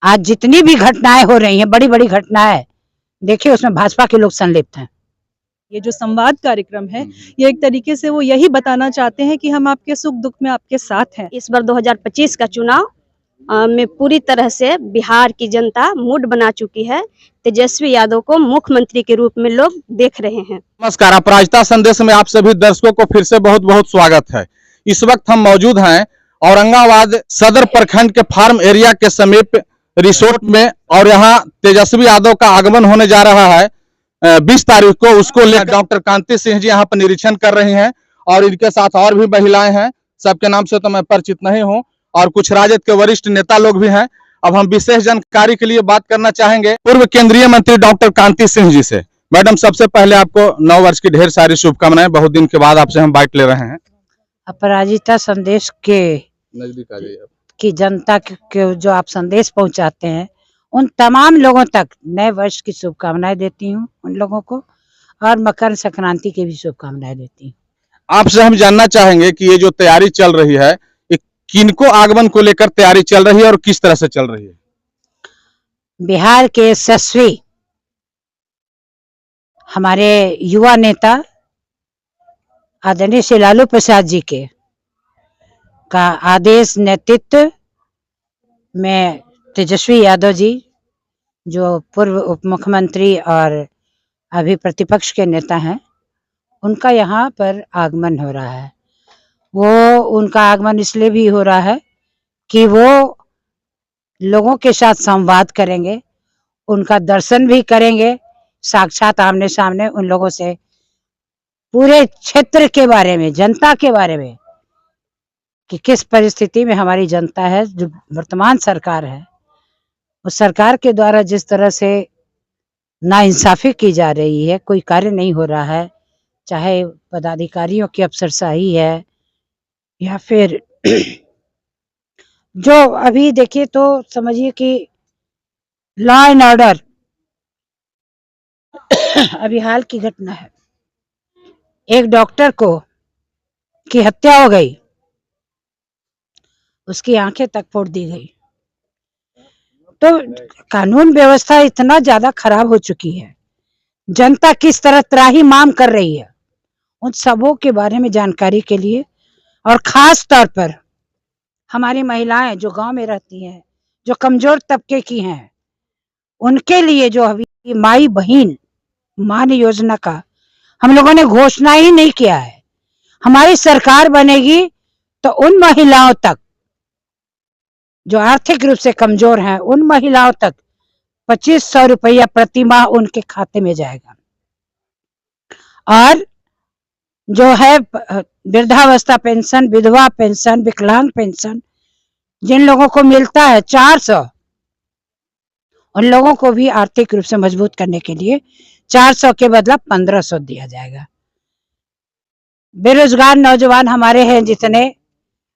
आज जितनी भी घटनाएं हो रही हैं, बड़ी बड़ी घटनाएं, देखिए उसमें भाजपा के लोग संलिप्त हैं। ये जो संवाद कार्यक्रम है, ये एक तरीके से वो यही बताना चाहते हैं कि हम आपके सुख दुख में आपके साथ हैं। इस बार 2025 का चुनाव में पूरी तरह से बिहार की जनता मूड बना चुकी है। तेजस्वी यादव को मुख्यमंत्री के रूप में लोग देख रहे हैं। नमस्कार, अपराजिता संदेश में आप सभी दर्शकों को फिर से बहुत बहुत स्वागत है। इस वक्त हम मौजूद हैं औरंगाबाद सदर प्रखंड के फार्म एरिया के समीप रिसोर्ट में, और यहाँ तेजस्वी यादव का आगमन होने जा रहा है 20 तारीख को। उसको लेकर डॉक्टर कांति सिंह जी यहाँ पर निरीक्षण कर रही हैं, और इनके साथ और भी महिलाएं हैं। सबके नाम से तो मैं परिचित नहीं हूँ, और कुछ राजद के वरिष्ठ नेता लोग भी हैं। अब हम विशेष जानकारी के लिए बात करना चाहेंगे पूर्व केंद्रीय मंत्री डॉक्टर कांति सिंह जी से। मैडम, सबसे पहले आपको नव वर्ष की ढेर सारी शुभकामनाएं। बहुत दिन के बाद आपसे हम बाइट ले रहे हैं। अपराजिता संदेश के नजदीक आ जाइए। की जनता के जो आप संदेश पहुंचाते हैं, उन तमाम लोगों तक नए वर्ष की शुभकामनाएं देती हूं उन लोगों को, और मकर संक्रांति की भी शुभकामनाएं देती हूं। आपसे हम जानना चाहेंगे कि ये जो तैयारी चल रही है, किनको आगमन को लेकर तैयारी चल रही है और किस तरह से चल रही है? बिहार के यशस्वी हमारे युवा नेता आदरणीय श्री लालू प्रसाद जी के का आदेश नेतृत्व में तेजस्वी यादव जी, जो पूर्व उप मुख्यमंत्री और अभी प्रतिपक्ष के नेता हैं, उनका यहाँ पर आगमन हो रहा है। वो उनका आगमन इसलिए भी हो रहा है कि वो लोगों के साथ संवाद करेंगे, उनका दर्शन भी करेंगे, साक्षात आमने सामने उन लोगों से पूरे क्षेत्र के बारे में, जनता के बारे में, कि किस परिस्थिति में हमारी जनता है। जो वर्तमान सरकार है, उस सरकार के द्वारा जिस तरह से नाइंसाफी की जा रही है, कोई कार्य नहीं हो रहा है, चाहे पदाधिकारियों की अफसरशाही है या फिर जो अभी देखिए तो समझिए कि लॉ एंड ऑर्डर अभी हाल की घटना है, एक डॉक्टर को की हत्या हो गई, उसकी आंखें तक फोड़ दी गई। तो कानून व्यवस्था इतना ज्यादा खराब हो चुकी है, जनता किस तरह त्राही माम कर रही है, उन सबों के बारे में जानकारी के लिए, और खास तौर पर हमारी महिलाएं जो गांव में रहती हैं, जो कमजोर तबके की हैं, उनके लिए जो अभी माई बहन मान योजना का हम लोगों ने घोषणा ही नहीं किया है। हमारी सरकार बनेगी तो उन महिलाओं तक जो आर्थिक रूप से कमजोर हैं, उन महिलाओं तक 2500 रुपया प्रति माह उनके खाते में जाएगा। और जो है वृद्धावस्था पेंशन, विधवा पेंशन, विकलांग पेंशन जिन लोगों को मिलता है 400, उन लोगों को भी आर्थिक रूप से मजबूत करने के लिए 400 के बदला 1500 दिया जाएगा। बेरोजगार नौजवान हमारे हैं जितने,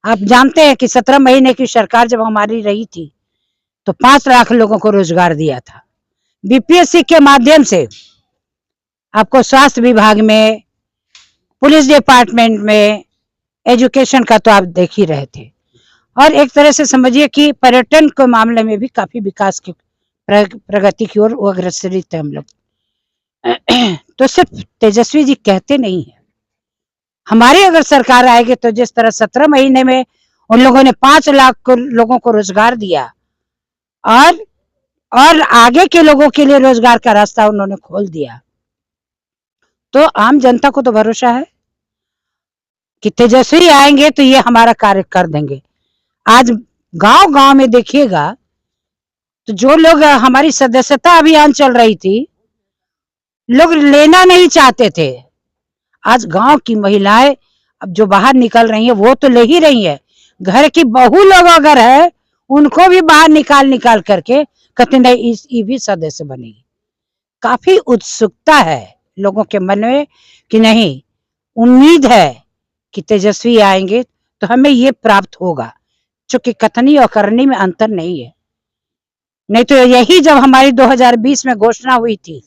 आप जानते हैं कि 17 महीने की सरकार जब हमारी रही थी तो 5 लाख लोगों को रोजगार दिया था। बीपीएससी के माध्यम से आपको स्वास्थ्य विभाग में, पुलिस डिपार्टमेंट में, एजुकेशन का तो आप देख ही रहे थे, और एक तरह से समझिए कि पर्यटन के मामले में भी काफी विकास की प्रगति की ओर अग्रसरित है हम लोग। तो सिर्फ तेजस्वी जी कहते नहीं है, हमारी अगर सरकार आएगी तो जिस तरह 17 महीने में उन लोगों ने 5 लाख लोगों को रोजगार दिया, और आगे के लोगों के लिए रोजगार का रास्ता उन्होंने खोल दिया, तो आम जनता को तो भरोसा है कि तेजस्वी आएंगे तो ये हमारा कार्य कर देंगे। आज गांव गांव में देखिएगा तो जो लोग, हमारी सदस्यता अभियान चल रही थी, लोग लेना नहीं चाहते थे, आज गांव की महिलाएं अब जो बाहर निकल रही हैं वो तो ले ही रही है। घर की बहू लोग अगर है, उनको भी बाहर निकाल करके कहते नहीं ये भी सदस्य बनेगी। काफी उत्सुकता है लोगों के मन में कि नहीं, उम्मीद है कि तेजस्वी आएंगे तो हमें ये प्राप्त होगा, चूंकि कथनी और करनी में अंतर नहीं है। नहीं तो यही जब हमारी 2020 में घोषणा हुई थी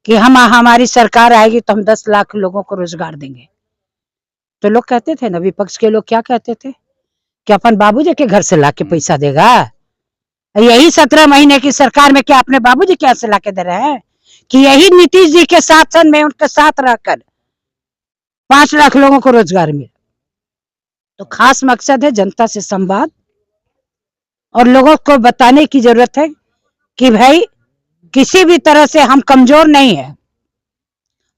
कि हमारी सरकार आएगी तो हम 10 लाख लोगों को रोजगार देंगे, तो लोग कहते थे ना, विपक्ष के लोग क्या कहते थे कि अपन बाबूजी के घर से लाके पैसा देगा। यही 17 महीने की सरकार में क्या अपने बाबूजी क्या सलाह के दे रहे हैं कि यही नीतीश जी के शासन में उनके साथ रहकर 5 लाख लोगों को रोजगार मिले। तो खास मकसद है जनता से संवाद और लोगों को बताने की जरूरत है कि भाई किसी भी तरह से हम कमजोर नहीं है,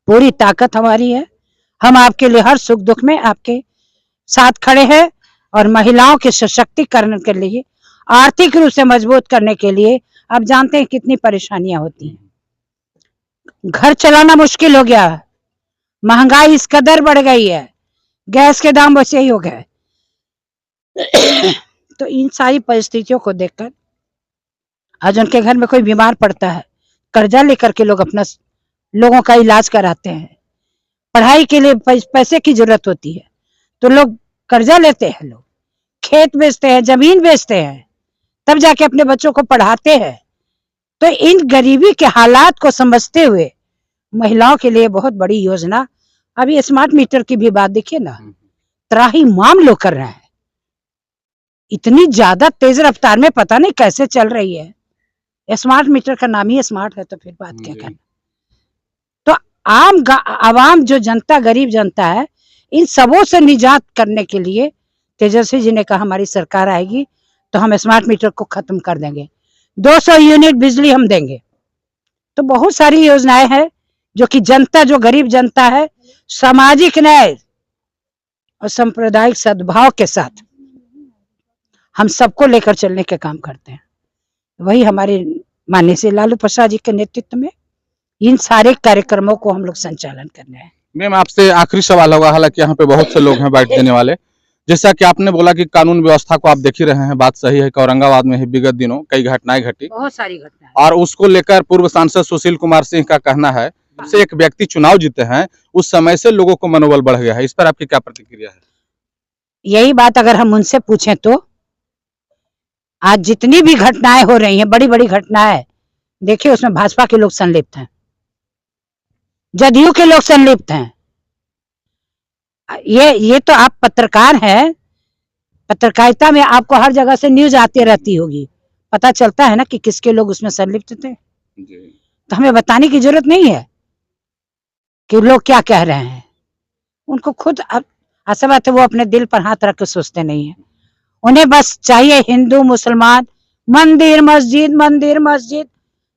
पूरी ताकत हमारी है। हम आपके लिए हर सुख दुख में आपके साथ खड़े हैं और महिलाओं के सशक्तिकरण के लिए, आर्थिक रूप से मजबूत करने के लिए आप जानते हैं कितनी परेशानियां होती हैं। घर चलाना मुश्किल हो गया, महंगाई इस कदर बढ़ गई है, गैस के दाम वैसे ही हो गए। तो इन सारी परिस्थितियों को देखकर आज उनके घर में कोई बीमार पड़ता है, कर्जा लेकर के लोगों का इलाज कराते हैं। पढ़ाई के लिए पैसे की जरूरत होती है तो लोग कर्जा लेते हैं, लोग खेत बेचते हैं, जमीन बेचते हैं, तब जाके अपने बच्चों को पढ़ाते हैं। तो इन गरीबी के हालात को समझते हुए महिलाओं के लिए बहुत बड़ी योजना, अभी स्मार्ट मीटर की भी बात देखिए ना, त्राहिमाम लोग कर रहे हैं। इतनी ज्यादा तेज रफ्तार में पता नहीं कैसे चल रही है। स्मार्ट मीटर का नाम ही स्मार्ट है तो फिर बात क्या करना। तो आवाम जो जनता, गरीब जनता है, इन सबों से निजात करने के लिए तेजस्वी जी ने कहा हमारी सरकार आएगी तो हम स्मार्ट मीटर को खत्म कर देंगे, 200 यूनिट बिजली हम देंगे। तो बहुत सारी योजनाएं हैं जो कि जनता, जो गरीब जनता है, सामाजिक न्याय और सांप्रदायिक सद्भाव के साथ हम सबको लेकर चलने के काम करते हैं। वही हमारे माननीय श्री लालू प्रसाद जी के नेतृत्व में इन सारे कार्यक्रमों को हम लोग संचालन कर रहे हैं। मैम, आपसे आखिरी सवाल होगा, हालांकि यहाँ पे बहुत से लोग हैं बैठ देने वाले। जैसा कि आपने बोला कि कानून व्यवस्था को आप देख ही रहे हैं, बात सही है कि औरंगाबाद में ही विगत दिनों कई घटनाएं घटी, बहुत सारी घटनाएं, और उसको लेकर पूर्व सांसद सुशील कुमार सिंह का कहना है से एक व्यक्ति चुनाव जीते हैं उस समय से लोगों को मनोबल बढ़ गया है। इस पर आपकी क्या प्रतिक्रिया है? यही बात अगर हम उनसे पूछें तो आज जितनी भी घटनाएं हो रही हैं, बड़ी बड़ी घटनाएं, देखिए उसमें भाजपा के लोग संलिप्त हैं, जदयू के लोग संलिप्त हैं। ये तो आप पत्रकार हैं, पत्रकारिता में आपको हर जगह से न्यूज आती रहती होगी, पता चलता है ना कि किसके लोग उसमें संलिप्त थे। तो हमें बताने की जरूरत नहीं है कि लोग क्या कह रहे हैं, उनको खुद ऐसा बात है वो अपने दिल पर हाथ रख के सोचते नहीं है। उन्हें बस चाहिए हिंदू मुसलमान, मंदिर मस्जिद,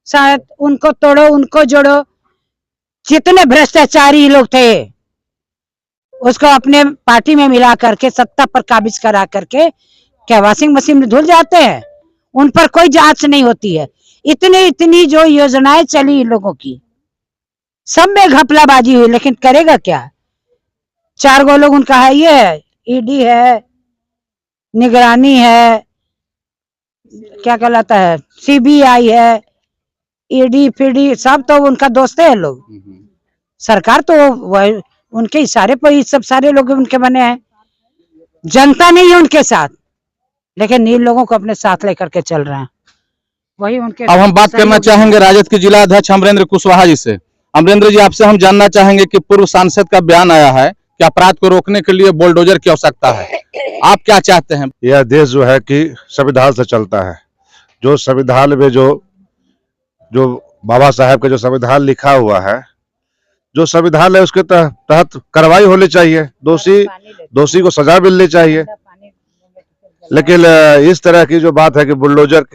शायद उनको तोड़ो उनको जोड़ो। जितने भ्रष्टाचारी लोग थे उसको अपने पार्टी में मिला करके सत्ता पर काबिज करा करके क्या वॉशिंग मशीन में धुल जाते हैं, उन पर कोई जांच नहीं होती है। इतनी जो योजनाएं चली इन लोगों की, सब में घपलाबाजी हुई, लेकिन करेगा क्या? 4 गो लोग उनका है, ये है ईडी है, निगरानी है, क्या कहलाता है सीबीआई है, ईडी फिडी सब तो उनका दोस्त है लोग। सरकार तो वह उनके इशारे पर ही सब सारे लोग उनके बने हैं। जनता नहीं है उनके साथ, लेकिन इन लोगों को अपने साथ लेकर के चल रहे हैं, वही उनके। अब हम बात करना चाहेंगे राजद के जिला अध्यक्ष अमरेंद्र कुशवाहा जी से। अमरेंद्र जी, आपसे हम जानना चाहेंगे कि पूर्व सांसद का बयान आया है कि अपराध को रोकने के लिए बुलडोजर की आवश्यकता है, आप क्या चाहते हैं? यह देश जो है कि संविधान से चलता है। जो संविधान में जो बाबा साहब का जो संविधान लिखा हुआ है, जो संविधान है उसके तहत कार्रवाई होनी चाहिए, दोषी को सजा मिलनी चाहिए। लेकिन इस तरह की जो बात है कि बुलडोजर,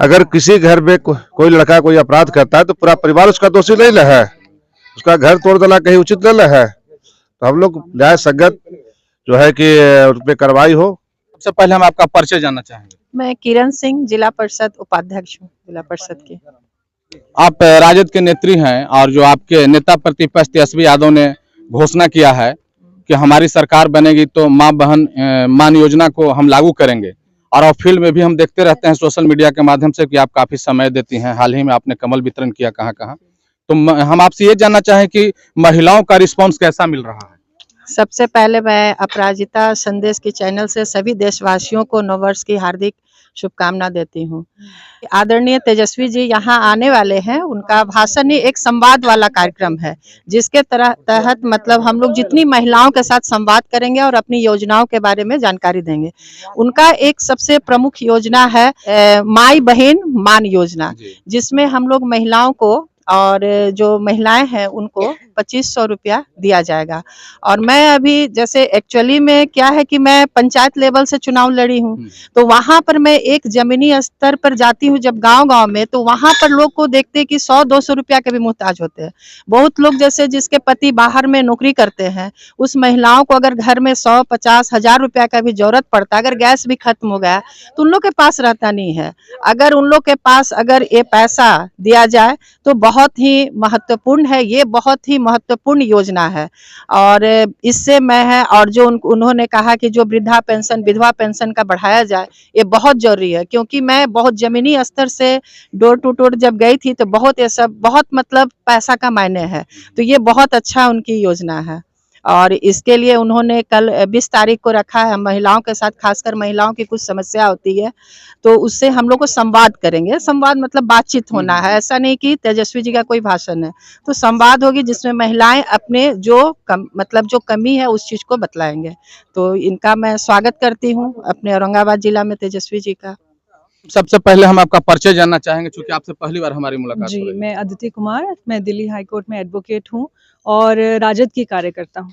अगर किसी घर में कोई लड़का कोई अपराध करता है तो पूरा परिवार उसका दोषी नहीं है, उसका घर तोड़ देना कहीं उचित नहीं है। तो हम लोग न्याय संगत जो है कि उन पे कार्रवाई हो। सबसे पहले हम आपका परिचय जानना चाहेंगे। मैं किरण सिंह, जिला परिषद उपाध्यक्ष हूँ, जिला परिषद की। आप राजद के नेत्री हैं और जो आपके नेता प्रतिपक्ष तेजस्वी यादव ने घोषणा किया है कि हमारी सरकार बनेगी तो माँ बहन मान योजना को हम लागू करेंगे, और फील्ड में भी हम देखते रहते हैं सोशल मीडिया के माध्यम से कि आप काफी समय देती हैं। हाल ही में आपने कमल वितरण किया कहाँ, तो हम आपसे ये जानना चाहें कि महिलाओं का रिस्पांस कैसा मिल रहा है? सबसे पहले मैं अपराजिता संदेश के चैनल से सभी देशवासियों को नववर्ष की हार्दिक शुभकामना देती हूँ। आदरणीय तेजस्वी जी यहाँ आने वाले हैं, उनका भाषण ही एक संवाद वाला कार्यक्रम है, जिसके तहत मतलब हम लोग जितनी महिलाओं के साथ संवाद करेंगे और अपनी योजनाओं के बारे में जानकारी देंगे। उनका एक सबसे प्रमुख योजना है माई बहन मान योजना, जिसमें हम लोग महिलाओं को और जो महिलाएं हैं उनको 2500 रुपया दिया जाएगा। और मैं अभी जैसे एक्चुअली में क्या है कि मैं पंचायत लेवल से चुनाव लड़ी हूँ, तो वहां पर मैं एक जमीनी स्तर पर जाती हूँ जब गांव-गांव में, तो वहां पर लोग को देखते हैं कि 100-200 रुपया के भी मुहताज होते हैं। बहुत लोग जैसे जिसके पति बाहर में नौकरी करते हैं, उस महिलाओं को अगर घर में 100-50,000 रुपया का भी जरूरत पड़ता है, अगर गैस भी खत्म हो गया तो उन लोग के पास रहता नहीं है। अगर उन लोग के पास अगर ये पैसा दिया जाए तो बहुत ही महत्वपूर्ण है, ये बहुत ही महत्वपूर्ण योजना है। और इससे मैं है, और जो उन्होंने कहा कि जो वृद्धा पेंशन विधवा पेंशन का बढ़ाया जाए, ये बहुत जरूरी है। क्योंकि मैं बहुत जमीनी स्तर से डोर टू डोर जब गई थी तो बहुत ये सब बहुत मतलब पैसा का मायने है, तो ये बहुत अच्छा उनकी योजना है। और इसके लिए उन्होंने कल 20 तारीख को रखा है, महिलाओं के साथ खासकर महिलाओं की कुछ समस्या होती है तो उससे हम लोग को संवाद करेंगे। संवाद मतलब बातचीत होना है, ऐसा नहीं कि तेजस्वी जी का कोई भाषण है, तो संवाद होगी जिसमें महिलाएं अपने जो मतलब जो कमी है उस चीज को बतलाएंगे। तो इनका मैं स्वागत करती हूँ अपने औरंगाबाद जिला में तेजस्वी जी का। सबसे पहले हम आपका परिचय जानना चाहेंगे, क्योंकि आपसे पहली बार हमारी मुलाकात हो रही जी, है। मैं अदिति कुमार, मैं दिल्ली हाई कोर्ट में एडवोकेट हूँ और राजद की कार्यकर्ता हूँ।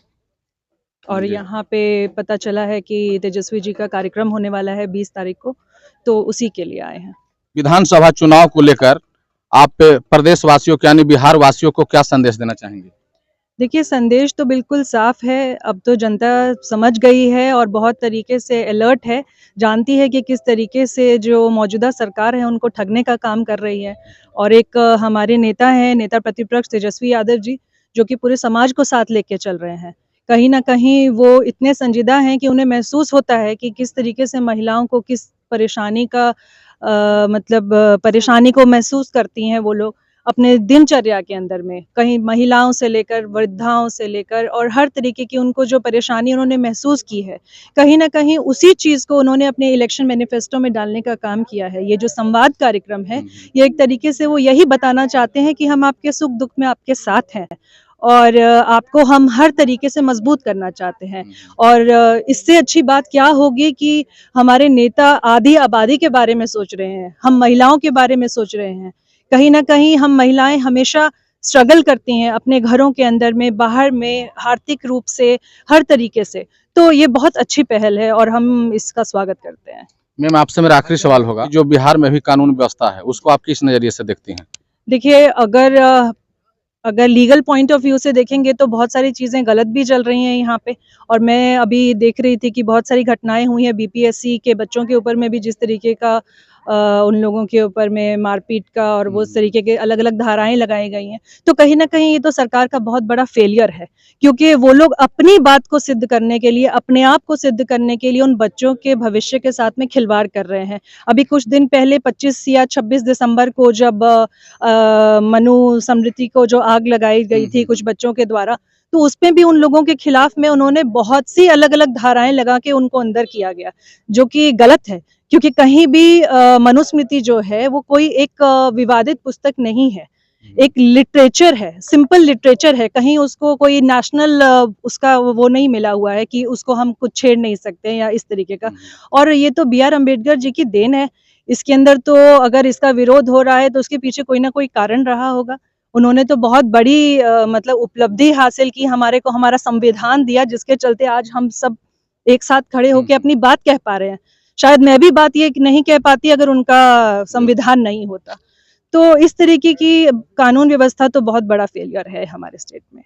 और जी। यहाँ पे पता चला है कि तेजस्वी जी का कार्यक्रम होने वाला है 20 तारीख को, तो उसी के लिए आए हैं। विधानसभा चुनाव को लेकर आप प्रदेशवासियों को यानी बिहार वासियों को क्या संदेश देना चाहेंगे? देखिए, संदेश तो बिल्कुल साफ है, अब तो जनता समझ गई है और बहुत तरीके से अलर्ट है, जानती है कि किस तरीके से जो मौजूदा सरकार है उनको ठगने का काम कर रही है। और एक हमारे नेता हैं, नेता प्रतिपक्ष तेजस्वी यादव जी, जो कि पूरे समाज को साथ लेके चल रहे हैं। कहीं न कहीं वो इतने संजीदा हैं कि उन्हें महसूस होता है कि किस तरीके से महिलाओं को किस परेशानी का परेशानी को महसूस करती हैं वो लोग अपने दिनचर्या के अंदर में। कहीं महिलाओं से लेकर वृद्धाओं से लेकर और हर तरीके की उनको जो परेशानी उन्होंने महसूस की है, कहीं न कहीं उसी चीज़ को उन्होंने अपने इलेक्शन मैनिफेस्टो में डालने का काम किया है। ये जो संवाद कार्यक्रम है, ये एक तरीके से वो यही बताना चाहते हैं कि हम आपके सुख-दुःख में आपके साथ हैं और आपको हम हर तरीके से मजबूत करना चाहते हैं। और इससे अच्छी बात क्या होगी कि हमारे नेता आधी आबादी के बारे में सोच रहे हैं, हम महिलाओं के बारे में सोच रहे हैं। कहीं न कहीं हम महिलाएं हमेशा स्ट्रगल करती हैं अपने घरों के अंदर में, बाहर में, आर्थिक रूप से, हर तरीके से। तो ये बहुत अच्छी पहल है और हम इसका स्वागत करते हैं। मैम, आपसे मेरा आखिरी सवाल होगा, जो बिहार में भी कानून व्यवस्था है उसको आप किस नजरिए से देखती हैं? देखिए, अगर लीगल पॉइंट ऑफ व्यू से देखेंगे तो बहुत सारी चीज़ें गलत भी चल रही हैं यहाँ पे। और मैं अभी देख रही थी कि बहुत सारी घटनाएं हुई हैं बीपीएससी के बच्चों के ऊपर में भी, जिस तरीके का उन लोगों के ऊपर में मारपीट का और वो तरीके के अलग-अलग धाराएं लगाई गई हैं। तो कहीं न कहीं ये तो सरकार का बहुत बड़ा फेलियर है, क्योंकि वो लोग अपनी बात को सिद्ध करने के लिए, अपने आप को सिद्ध करने के लिए उन बच्चों के भविष्य के साथ में खिलवाड़ कर रहे हैं। अभी कुछ दिन पहले 25 या 26 दिसंबर को जब मनु स्मृति को जो आग लगाई गई थी कुछ बच्चों के द्वारा, तो उसमें भी उन लोगों के खिलाफ में उन्होंने बहुत सी अलग-अलग धाराएं लगा के उनको अंदर किया गया, जो कि गलत है। क्योंकि कहीं भी मनुस्मृति जो है वो कोई एक विवादित पुस्तक नहीं है, एक लिटरेचर है, सिंपल लिटरेचर है। कहीं उसको कोई नेशनल उसका वो नहीं मिला हुआ है कि उसको हम कुछ छेड़ नहीं सकते या इस तरीके का। और ये तो बी आर अम्बेडकर जी की देन है। इसके अंदर तो अगर इसका विरोध हो रहा है तो उसके पीछे कोई ना कोई कारण रहा होगा। उन्होंने तो बहुत बड़ी मतलब उपलब्धि हासिल की, हमारे को हमारा संविधान दिया, जिसके चलते आज हम सब एक साथ खड़े होकर अपनी बात कह पा रहे हैं। शायद मैं भी बात ये नहीं कह पाती अगर उनका संविधान नहीं होता। तो इस तरीके की कानून व्यवस्था तो बहुत बड़ा फेलियर है हमारे स्टेट में।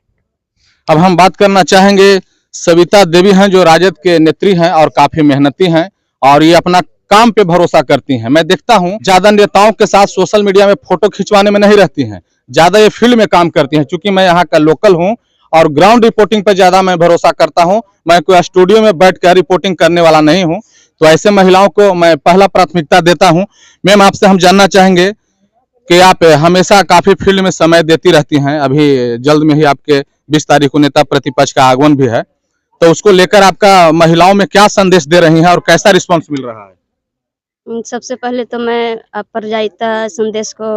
अब हम बात करना चाहेंगे, सविता देवी हैं जो राजद के नेत्री हैं और काफी मेहनती हैं और ये अपना काम पे भरोसा करती हैं। मैं देखता हूं ज्यादा नेताओं के साथ सोशल मीडिया में फोटो खिंचवाने में नहीं रहती हैं, ज्यादा ये फील्ड में काम करती हैं। चूंकि मैं यहाँ का लोकल हूँ और ग्राउंड रिपोर्टिंग पे ज्यादा मैं भरोसा करता हूँ, मैं कोई स्टूडियो में बैठ कर रिपोर्टिंग करने वाला नहीं हूँ, तो ऐसे महिलाओं को मैं पहला प्राथमिकता देता हूँ। मैम, आपसे हम जानना चाहेंगे कि आप हमेशा काफी फील्ड में समय देती रहती हैं, अभी जल्द में ही आपके 20 तारीख को नेता प्रतिपक्ष का आगमन भी है, तो उसको लेकर आपका महिलाओं में क्या संदेश दे रही हैं और कैसा रिस्पांस मिल रहा है? सबसे पहले तो मैं अपराजिता संदेश को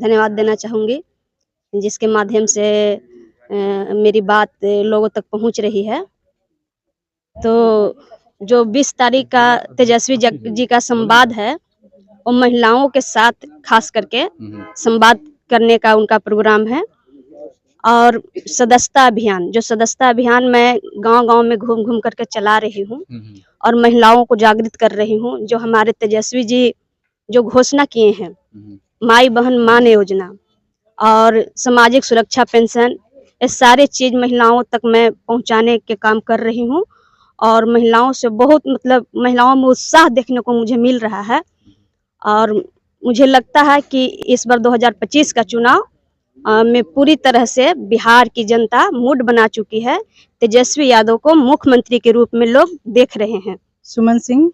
धन्यवाद देना चाहूँगी, जिसके माध्यम से मेरी बात लोगों तक पहुँच रही है। तो जो 20 तारीख का तेजस्वी जी का संवाद है, वो महिलाओं के साथ खास करके संवाद करने का उनका प्रोग्राम है। और सदस्यता अभियान, जो सदस्यता अभियान मैं गांव-गांव में घूम घूम करके चला रही हूँ और महिलाओं को जागृत कर रही हूँ। जो हमारे तेजस्वी जी जो घोषणा किए हैं, माई बहन मान योजना और सामाजिक सुरक्षा पेंशन, ये सारे चीज महिलाओं तक मैं पहुंचाने के काम कर रही हूँ। और महिलाओं से बहुत मतलब महिलाओं में उत्साह देखने को मुझे मिल रहा है। और मुझे लगता है कि इस बार 2025 का चुनाव में पूरी तरह से बिहार की जनता मूड बना चुकी है। तेजस्वी यादव को मुख्यमंत्री के रूप में लोग देख रहे हैं। सुमन सिंह,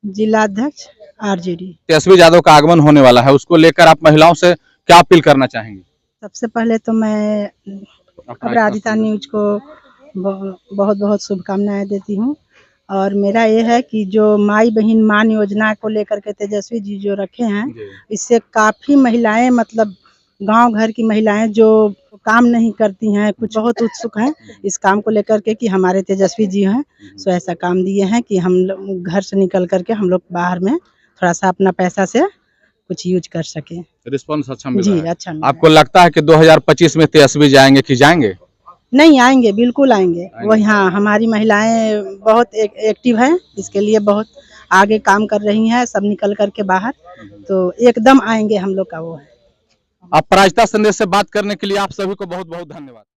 जिलाध्यक्ष आरजेडी। तेजस्वी यादव का आगमन होने वाला है, उसको लेकर आप महिलाओं से क्या अपील करना चाहेंगी? सबसे पहले तो मैं अपराजिता न्यूज को बहुत बहुत शुभकामनाएं देती हूँ। और मेरा ये है कि जो माई बहन मान योजना को लेकर के तेजस्वी जी जो रखे हैं, इससे काफ़ी महिलाएं मतलब गांव घर की महिलाएं जो काम नहीं करती हैं, कुछ बहुत उत्सुक हैं इस काम को लेकर के कि हमारे तेजस्वी जी हैं सो ऐसा काम दिए हैं कि हम घर से निकल करके हम लोग बाहर में थोड़ा सा अपना पैसा से कुछ यूज कर सकें। रिस्पांस अच्छा मिल जी रहा है? अच्छा मिल रहा आपको लगता है कि 2025 में तेजस्वी जाएंगे कि जाएंगे? नहीं आएंगे, बिल्कुल आएंगे। वही हाँ, हमारी महिलाएं बहुत एक्टिव हैं, इसके लिए बहुत आगे काम कर रही हैं, सब निकल करके बाहर, तो एकदम आएंगे हम लोग का वो है। अपराजिता संदेश से बात करने के लिए आप सभी को बहुत बहुत धन्यवाद।